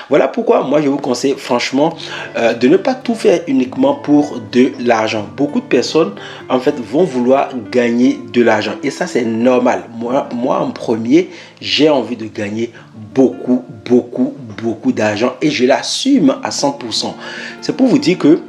Voilà pourquoi moi je vous conseille franchement de ne pas tout faire uniquement pour de l'argent. Beaucoup de personnes en fait vont vouloir gagner de l'argent et ça c'est normal. Moi en premier, j'ai envie de gagner beaucoup d'argent et je l'assume à 100%. C'est pour vous dire que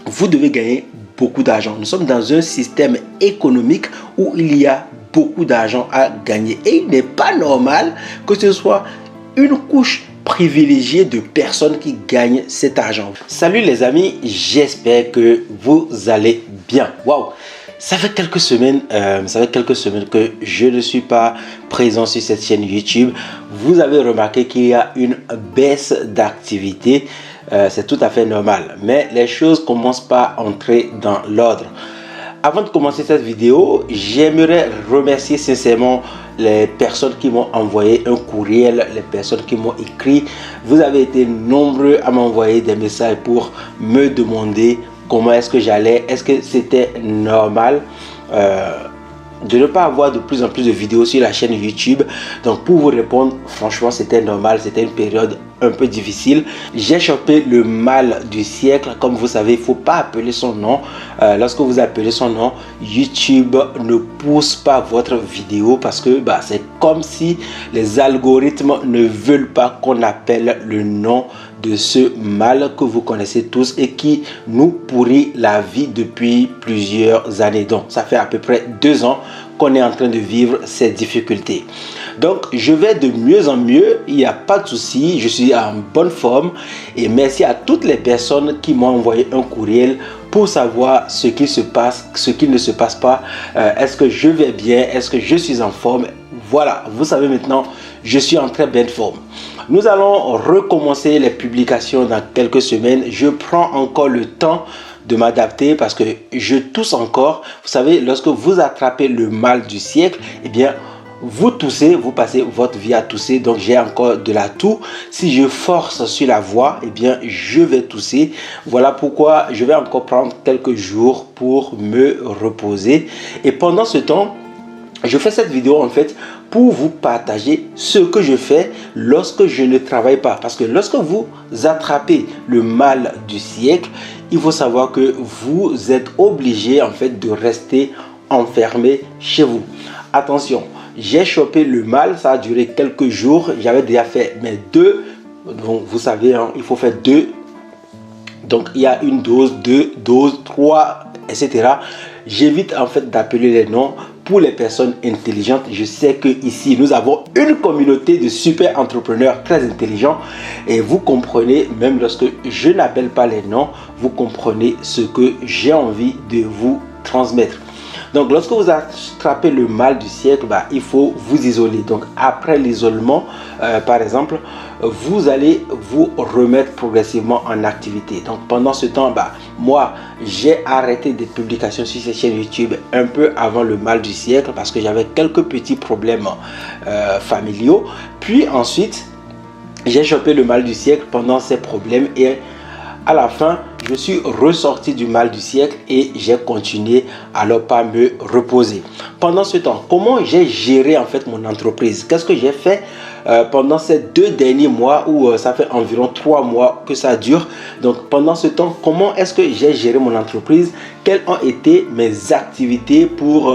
vous devez gagner beaucoup d'argent. Nous sommes dans un système économique où il y a beaucoup d'argent à gagner et il n'est pas normal que ce soit une couche privilégiée de personnes qui gagnent cet argent. Salut les amis, j'espère que vous allez bien. Waouh, ça fait quelques semaines que je ne suis pas présent sur cette chaîne YouTube. Vous avez remarqué qu'il y a une baisse d'activité. C'est tout à fait normal, mais les choses commencent pas à entrer dans l'ordre. Avant de commencer cette vidéo, j'aimerais remercier sincèrement les personnes qui m'ont envoyé un courriel, les personnes qui m'ont écrit. Vous avez été nombreux à m'envoyer des messages pour me demander comment est-ce que j'allais, est-ce que c'était normal de ne pas avoir de plus en plus de vidéos sur la chaîne YouTube. Donc pour vous répondre, franchement c'était normal, c'était une période un peu difficile. J'ai chopé le mal du siècle. Comme vous savez, il ne faut pas appeler son nom. Lorsque vous appelez son nom, YouTube ne pousse pas votre vidéo parce que c'est comme si les algorithmes ne veulent pas qu'on appelle le nom de ce mal que vous connaissez tous et qui nous pourrit la vie depuis plusieurs années. Donc ça fait à peu près 2 ans qu'on est en train de vivre ces difficultés. Donc je vais de mieux en mieux, il n'y a pas de souci, je suis en bonne forme et merci à toutes les personnes qui m'ont envoyé un courriel pour savoir ce qui se passe, ce qui ne se passe pas, est-ce que je vais bien, est-ce que je suis en forme. Voilà, vous savez maintenant, je suis en très bonne forme. Nous allons recommencer les publications dans quelques semaines. Je prends encore le temps de m'adapter parce que je tousse encore. Vous savez, lorsque vous attrapez le mal du siècle, eh bien, vous toussez, vous passez votre vie à tousser. Donc, j'ai encore de la toux. Si je force sur la voix, eh bien, je vais tousser. Voilà pourquoi je vais encore prendre quelques jours pour me reposer. Et pendant ce temps, je fais cette vidéo en fait pour vous partager ce que je fais lorsque je ne travaille pas. Parce que lorsque vous attrapez le mal du siècle, il faut savoir que vous êtes obligé en fait de rester enfermé chez vous. Attention, j'ai chopé le mal, ça a duré quelques jours. J'avais déjà fait mes 2. Donc vous savez, hein, il faut faire 2. Donc il y a une dose, 2 doses, 3, etc. J'évite en fait d'appeler les noms. Pour les personnes intelligentes, je sais que ici nous avons une communauté de super entrepreneurs très intelligents et vous comprenez, même lorsque je n'appelle pas les noms, vous comprenez ce que j'ai envie de vous transmettre. Donc lorsque vous attrapez le mal du siècle, il faut vous isoler. Donc après l'isolement, par exemple, vous allez vous remettre progressivement en activité. Donc pendant ce temps, moi j'ai arrêté des publications sur cette chaîne YouTube un peu avant le mal du siècle parce que j'avais quelques petits problèmes familiaux. Puis ensuite, j'ai chopé le mal du siècle pendant ces problèmes et à la fin, je suis ressorti du mal du siècle et j'ai continué à ne pas me reposer. Pendant ce temps, comment j'ai géré en fait mon entreprise? Qu'est-ce que j'ai fait pendant ces 2 derniers mois où ça fait environ 3 mois que ça dure? Donc pendant ce temps, comment est-ce que j'ai géré mon entreprise? Quelles ont été mes activités pour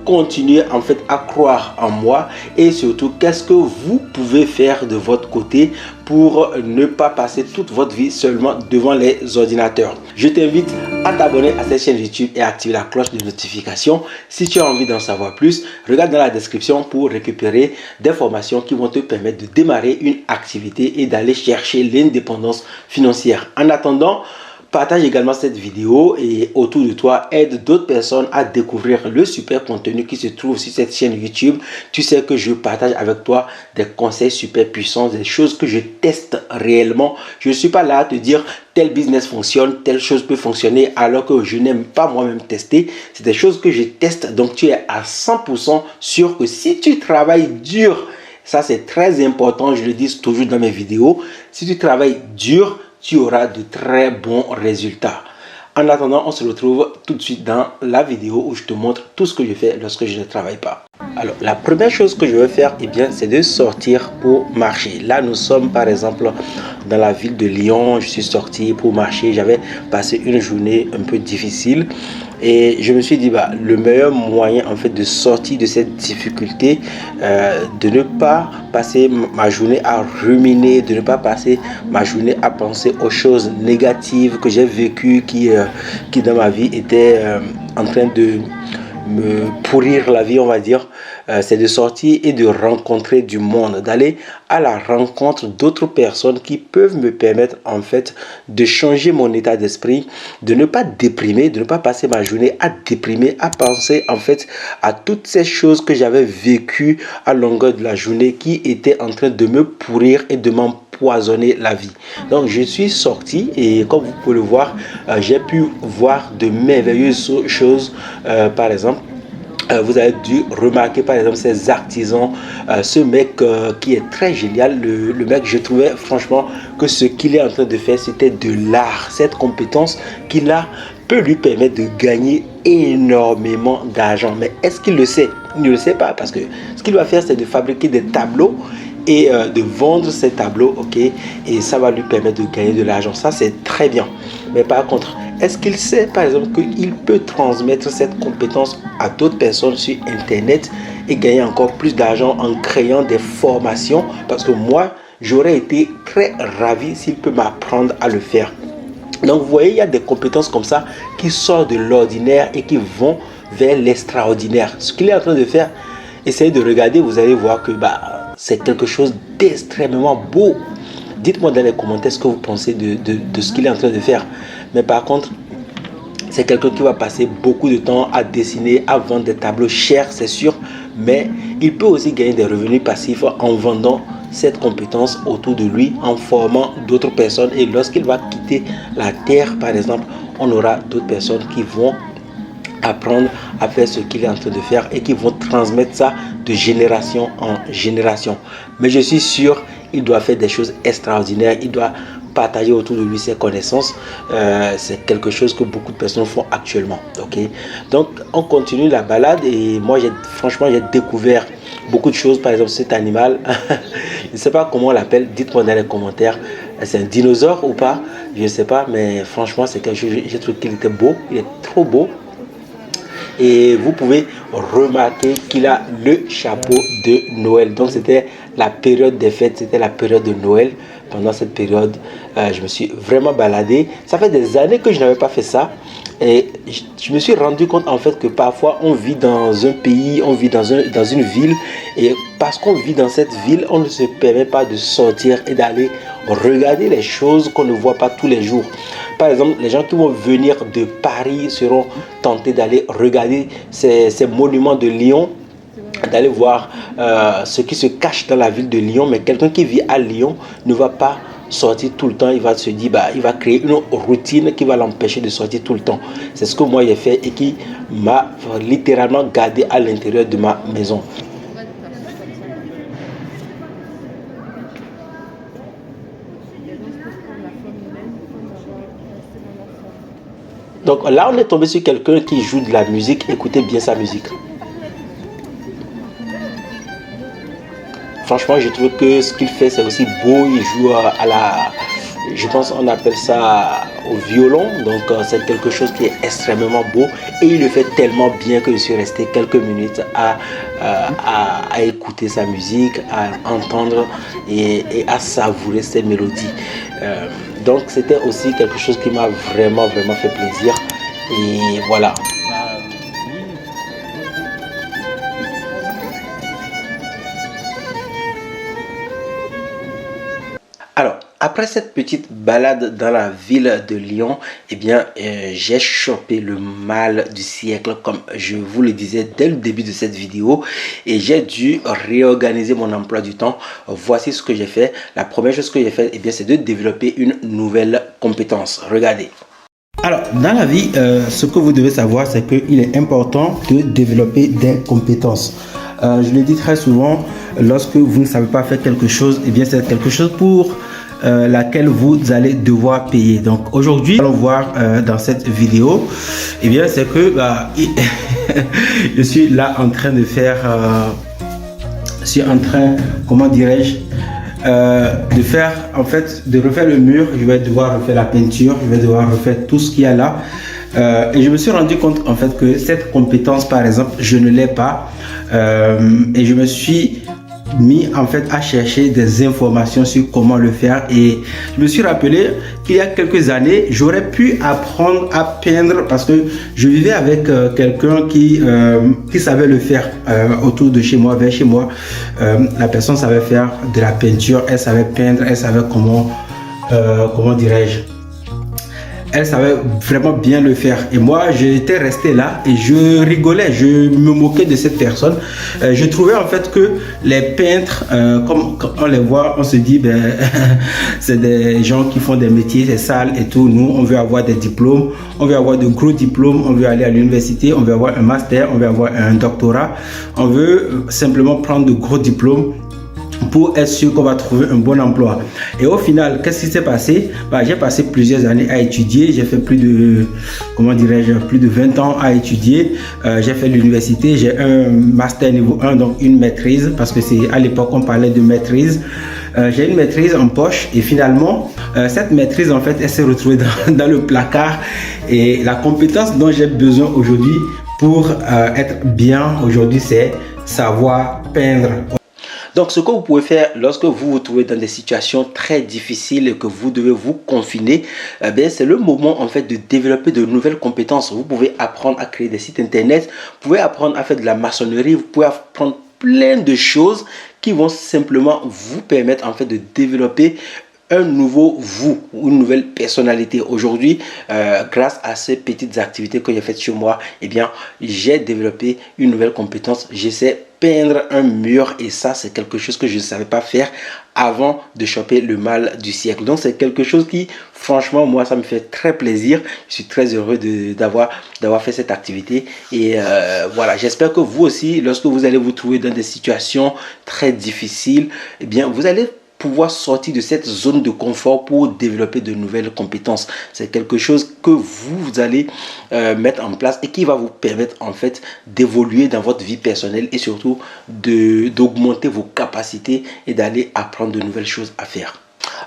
continuer en fait à croire en moi et surtout qu'est-ce que vous pouvez faire de votre côté pour ne pas passer toute votre vie seulement devant les ordinateurs. Je t'invite à t'abonner à cette chaîne YouTube et à activer la cloche de notification. Si tu as envie d'en savoir plus, regarde dans la description pour récupérer des formations qui vont te permettre de démarrer une activité et d'aller chercher l'indépendance financière. En attendant, partage également cette vidéo et autour de toi, aide d'autres personnes à découvrir le super contenu qui se trouve sur cette chaîne YouTube. Tu sais que je partage avec toi des conseils super puissants, des choses que je teste réellement. Je ne suis pas là à te dire tel business fonctionne, telle chose peut fonctionner alors que je n'aime pas moi-même tester. C'est des choses que je teste, donc tu es à 100% sûr que si tu travailles dur, ça c'est très important, je le dis toujours dans mes vidéos, si tu travailles dur, tu auras de très bons résultats. En attendant, on se retrouve tout de suite dans la vidéo où je te montre tout ce que je fais lorsque je ne travaille pas. Alors, la première chose que je vais faire, eh bien, c'est de sortir pour marcher. Là, nous sommes par exemple dans la ville de Lyon. Je suis sorti pour marcher. J'avais passé une journée un peu difficile et je me suis dit, bah, le meilleur moyen en fait de sortir de cette difficulté, de ne pas passer ma journée à ruminer, de ne pas passer ma journée à penser aux choses négatives que j'ai vécues, qui dans ma vie étaient en train de me pourrir la vie, on va dire, c'est de sortir et de rencontrer du monde, d'aller à la rencontre d'autres personnes qui peuvent me permettre en fait de changer mon état d'esprit, de ne pas déprimer, de ne pas passer ma journée à déprimer, à penser en fait à toutes ces choses que j'avais vécues à longueur de la journée qui étaient en train de me pourrir et de m'empoisonner la vie. Donc je suis sorti et comme vous pouvez le voir, j'ai pu voir de merveilleuses choses. Par exemple, vous avez dû remarquer par exemple ces artisans, ce mec qui est très génial, le mec, je trouvais franchement que ce qu'il est en train de faire, c'était de l'art. Cette compétence qu'il a peut lui permettre de gagner énormément d'argent. Mais est-ce qu'il le sait? Il ne le sait pas, parce que ce qu'il va faire, c'est de fabriquer des tableaux et de vendre ces tableaux, ok, et ça va lui permettre de gagner de l'argent. Ça, c'est très bien. Mais par contre, est-ce qu'il sait par exemple qu'il peut transmettre cette compétence à d'autres personnes sur internet et gagner encore plus d'argent en créant des formations? Parce que moi, j'aurais été très ravi s'il peut m'apprendre à le faire. Donc vous voyez, il y a des compétences comme ça qui sortent de l'ordinaire et qui vont vers l'extraordinaire. Ce qu'il est en train de faire, essayez de regarder, vous allez voir que c'est quelque chose d'extrêmement beau. Dites-moi dans les commentaires ce que vous pensez de ce qu'il est en train de faire. Mais par contre, c'est quelqu'un qui va passer beaucoup de temps à dessiner, à vendre des tableaux chers, c'est sûr. Mais il peut aussi gagner des revenus passifs en vendant cette compétence autour de lui, en formant d'autres personnes. Et lorsqu'il va quitter la terre, par exemple, on aura d'autres personnes qui vont apprendre à faire ce qu'il est en train de faire et qui vont transmettre ça de génération en génération. Mais je suis sûr, il doit faire des choses extraordinaires, il doit partager autour de lui ses connaissances. C'est quelque chose que beaucoup de personnes font actuellement, ok? Donc on continue la balade et moi franchement j'ai découvert beaucoup de choses. Par exemple, cet animal je ne sais pas comment on l'appelle, dites-moi dans les commentaires. C'est un dinosaure ou pas, je ne sais pas, mais franchement c'est quelque chose, j'ai trouvé qu'il était beau, il est trop beau. Et vous pouvez remarquer qu'il a le chapeau de Noël. Donc c'était la période des fêtes, c'était la période de Noël. Pendant cette période, je me suis vraiment baladé. Ça fait des années que je n'avais pas fait ça. Et je me suis rendu compte en fait que parfois on vit dans un pays, on vit dans une ville. Et parce qu'on vit dans cette ville, on ne se permet pas de sortir et d'aller regarder les choses qu'on ne voit pas tous les jours. Par exemple, les gens qui vont venir de Paris seront tentés d'aller regarder ces monuments de Lyon, d'aller voir ce qui se cache dans la ville de Lyon. Mais quelqu'un qui vit à Lyon ne va pas sortir tout le temps. Il va se dire, il va créer une routine qui va l'empêcher de sortir tout le temps. C'est ce que moi j'ai fait et qui m'a littéralement gardé à l'intérieur de ma maison. Donc là, on est tombé sur quelqu'un qui joue de la musique. Écoutez bien sa musique. Franchement, je trouve que ce qu'il fait, c'est aussi beau. Il joue je pense on appelle ça au violon. Donc c'est quelque chose qui est extrêmement beau. Et il le fait tellement bien que je suis resté quelques minutes à écouter sa musique, à entendre et à savourer ses mélodies. Donc c'était aussi quelque chose qui m'a vraiment fait plaisir. Et voilà. Alors, après cette petite balade dans la ville de Lyon, eh bien, j'ai chopé le mal du siècle, comme je vous le disais dès le début de cette vidéo. Et j'ai dû réorganiser mon emploi du temps. Voici ce que j'ai fait. La première chose que j'ai fait, eh bien, c'est de développer une nouvelle compétence. Regardez. Alors, dans la vie, ce que vous devez savoir, c'est qu'il est important de développer des compétences. Je le dis très souvent, lorsque vous ne savez pas faire quelque chose, eh bien, c'est quelque chose pour laquelle vous allez devoir payer. Donc aujourd'hui, allons voir dans cette vidéo, et bien c'est que je suis là en train de faire, comment dirais-je, de faire, en fait, de refaire le mur. Je vais devoir refaire la peinture, je vais devoir refaire tout ce qu'il y a là. Et je me suis rendu compte en fait que cette compétence, par exemple, je ne l'ai pas, et je me suis mis en fait à chercher des informations sur comment le faire, et je me suis rappelé qu'il y a quelques années j'aurais pu apprendre à peindre parce que je vivais avec quelqu'un qui savait le faire autour de chez moi, vers chez moi. La personne savait faire de la peinture, elle savait peindre, elle savait comment dirais-je, elle savait vraiment bien le faire. Et moi, j'étais resté là et je rigolais, je me moquais de cette personne. Je trouvais en fait que les peintres, comme quand on les voit, on se dit, ben, c'est des gens qui font des métiers, c'est sale et tout. Nous, on veut avoir des diplômes, on veut avoir de gros diplômes, on veut aller à l'université, on veut avoir un master, on veut avoir un doctorat. On veut simplement prendre de gros diplômes pour être sûr qu'on va trouver un bon emploi. Et au final, qu'est-ce qui s'est passé? J'ai passé plusieurs années à étudier. J'ai fait plus de 20 ans à étudier. J'ai fait l'université. J'ai un master niveau 1, donc une maîtrise, parce que c'est à l'époque on parlait de maîtrise. J'ai une maîtrise en poche, et finalement, cette maîtrise, en fait, elle s'est retrouvée dans le placard. Et la compétence dont j'ai besoin aujourd'hui pour être bien aujourd'hui, c'est savoir peindre. Donc, ce que vous pouvez faire lorsque vous vous trouvez dans des situations très difficiles et que vous devez vous confiner, c'est le moment en fait de développer de nouvelles compétences. Vous pouvez apprendre à créer des sites internet, vous pouvez apprendre à faire de la maçonnerie, vous pouvez apprendre plein de choses qui vont simplement vous permettre en fait de développer un nouveau vous, une nouvelle personnalité. Aujourd'hui, grâce à ces petites activités que j'ai faites chez moi, eh bien, j'ai développé une nouvelle compétence. J'essaie peindre un mur, et ça, c'est quelque chose que je ne savais pas faire avant de choper le mal du siècle. Donc, c'est quelque chose qui, franchement, moi, ça me fait très plaisir. Je suis très heureux d'avoir fait cette activité. Et voilà, j'espère que vous aussi, lorsque vous allez vous trouver dans des situations très difficiles, eh bien, vous allez pouvoir sortir de cette zone de confort pour développer de nouvelles compétences. C'est quelque chose que vous allez mettre en place et qui va vous permettre en fait d'évoluer dans votre vie personnelle, et surtout d'augmenter vos capacités et d'aller apprendre de nouvelles choses à faire.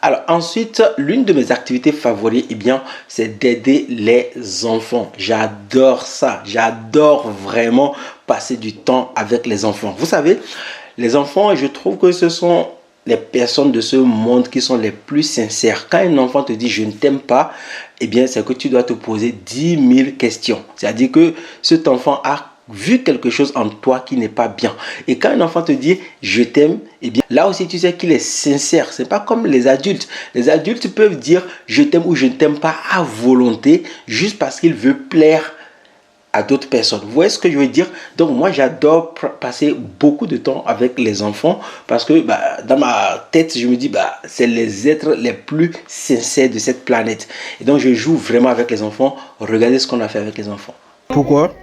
Alors ensuite, l'une de mes activités favorites, eh bien, c'est d'aider les enfants. J'adore ça. J'adore vraiment passer du temps avec les enfants. Vous savez, les enfants, je trouve que ce sont les personnes de ce monde qui sont les plus sincères. Quand un enfant te dit je ne t'aime pas, eh bien c'est que tu dois te poser 10 000 questions. C'est-à-dire que cet enfant a vu quelque chose en toi qui n'est pas bien. Et quand un enfant te dit je t'aime, eh bien là aussi tu sais qu'il est sincère. C'est pas comme les adultes. Les adultes peuvent dire je t'aime ou je ne t'aime pas à volonté, juste parce qu'il veut plaire à d'autres personnes. Vous voyez ce que je veux dire? Donc moi j'adore passer beaucoup de temps avec les enfants, parce que dans ma tête je me dis c'est les êtres les plus sincères de cette planète. Et donc je joue vraiment avec les enfants. Regardez ce qu'on a fait avec les enfants. Pourquoi?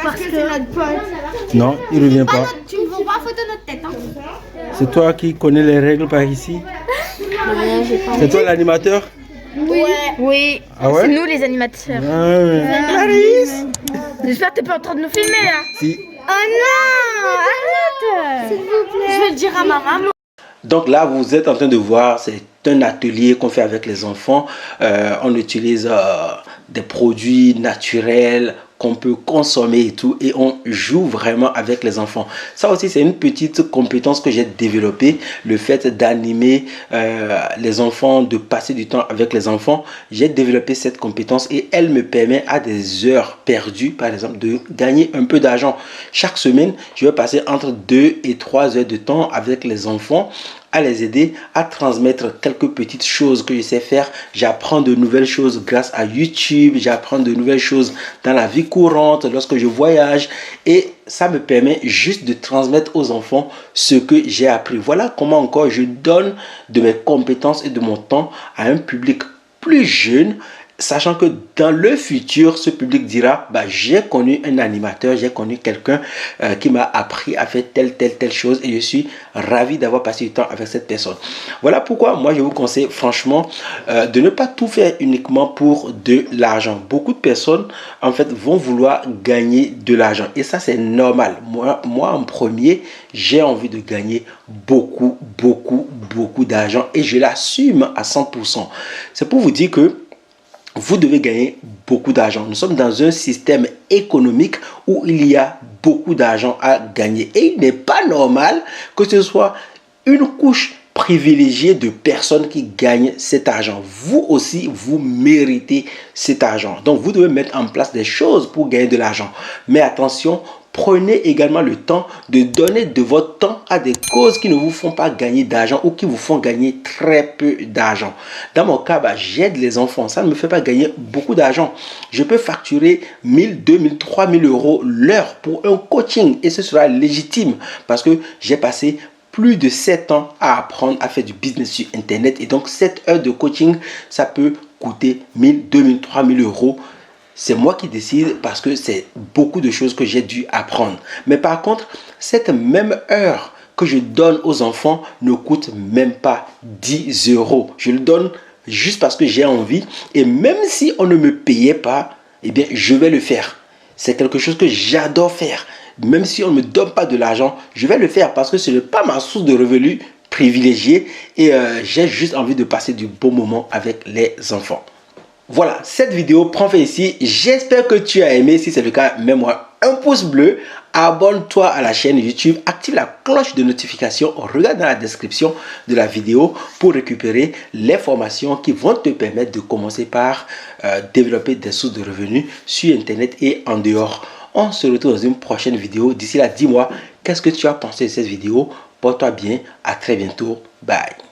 Parce que c'est notre pote. Non, il revient pas. Tu ne vois pas photo notre tête. Hein. C'est toi qui connais les règles par ici? C'est toi l'animateur? Oui. Oui. Ah ouais? C'est nous les animateurs. Clarisse! J'espère que tu n'es pas en train de nous filmer là. Si. Oh non, arrête. S'il vous plaît. Je vais le dire à ma maman. Donc là, vous êtes en train de voir, c'est un atelier qu'on fait avec les enfants. On utilise des produits naturels qu'on peut consommer et tout, et on joue vraiment avec les enfants. Ça aussi, c'est une petite compétence que j'ai développée, le fait d'animer les enfants, de passer du temps avec les enfants. J'ai développé cette compétence et elle me permet à des heures perdues, par exemple, de gagner un peu d'argent. Chaque semaine, je vais passer entre 2 et 3 heures de temps avec les enfants, à les aider à transmettre quelques petites choses que je sais faire. J'apprends de nouvelles choses grâce à YouTube, j'apprends de nouvelles choses dans la vie courante lorsque je voyage, et ça me permet juste de transmettre aux enfants ce que j'ai appris. Voilà comment encore je donne de mes compétences et de mon temps à un public plus jeune sachant que dans le futur, ce public dira, bah, j'ai connu un animateur, j'ai connu quelqu'un qui m'a appris à faire telle chose et je suis ravi d'avoir passé du temps avec cette personne. Voilà pourquoi moi je vous conseille franchement de ne pas tout faire uniquement pour de l'argent. Beaucoup de personnes en fait vont vouloir gagner de l'argent et ça c'est normal. Moi en premier, j'ai envie de gagner beaucoup d'argent et je l'assume à 100%. C'est pour vous dire que vous devez gagner beaucoup d'argent. Nous sommes dans un système économique où il y a beaucoup d'argent à gagner. Et il n'est pas normal que ce soit une couche privilégiée de personnes qui gagnent cet argent. Vous aussi, vous méritez cet argent. Donc, vous devez mettre en place des choses pour gagner de l'argent. Mais attention, prenez également le temps de donner de votre temps à des causes qui ne vous font pas gagner d'argent ou qui vous font gagner très peu d'argent. Dans mon cas, j'aide les enfants. Ça ne me fait pas gagner beaucoup d'argent. Je peux facturer 1000, 2000, 3000 euros l'heure pour un coaching et ce sera légitime parce que j'ai passé plus de 7 ans à apprendre à faire du business sur Internet et donc 7 heures de coaching, ça peut coûter 1000, 2000, 3000 euros. C'est moi qui décide parce que c'est beaucoup de choses que j'ai dû apprendre. Mais par contre, cette même heure que je donne aux enfants ne coûte même pas 10 euros. Je le donne juste parce que j'ai envie. Et même si on ne me payait pas, eh bien, je vais le faire. C'est quelque chose que j'adore faire. Même si on ne me donne pas de l'argent, je vais le faire parce que ce n'est pas ma source de revenus privilégiée. Et j'ai juste envie de passer du bon moment avec les enfants. Voilà, cette vidéo prend fin ici. J'espère que tu as aimé. Si c'est le cas, mets-moi un pouce bleu. Abonne-toi à la chaîne YouTube. Active la cloche de notification. Regarde dans la description de la vidéo pour récupérer les formations qui vont te permettre de commencer par développer des sources de revenus sur Internet et en dehors. On se retrouve dans une prochaine vidéo. D'ici là, dis-moi, qu'est-ce que tu as pensé de cette vidéo? Porte-toi bien. À très bientôt. Bye.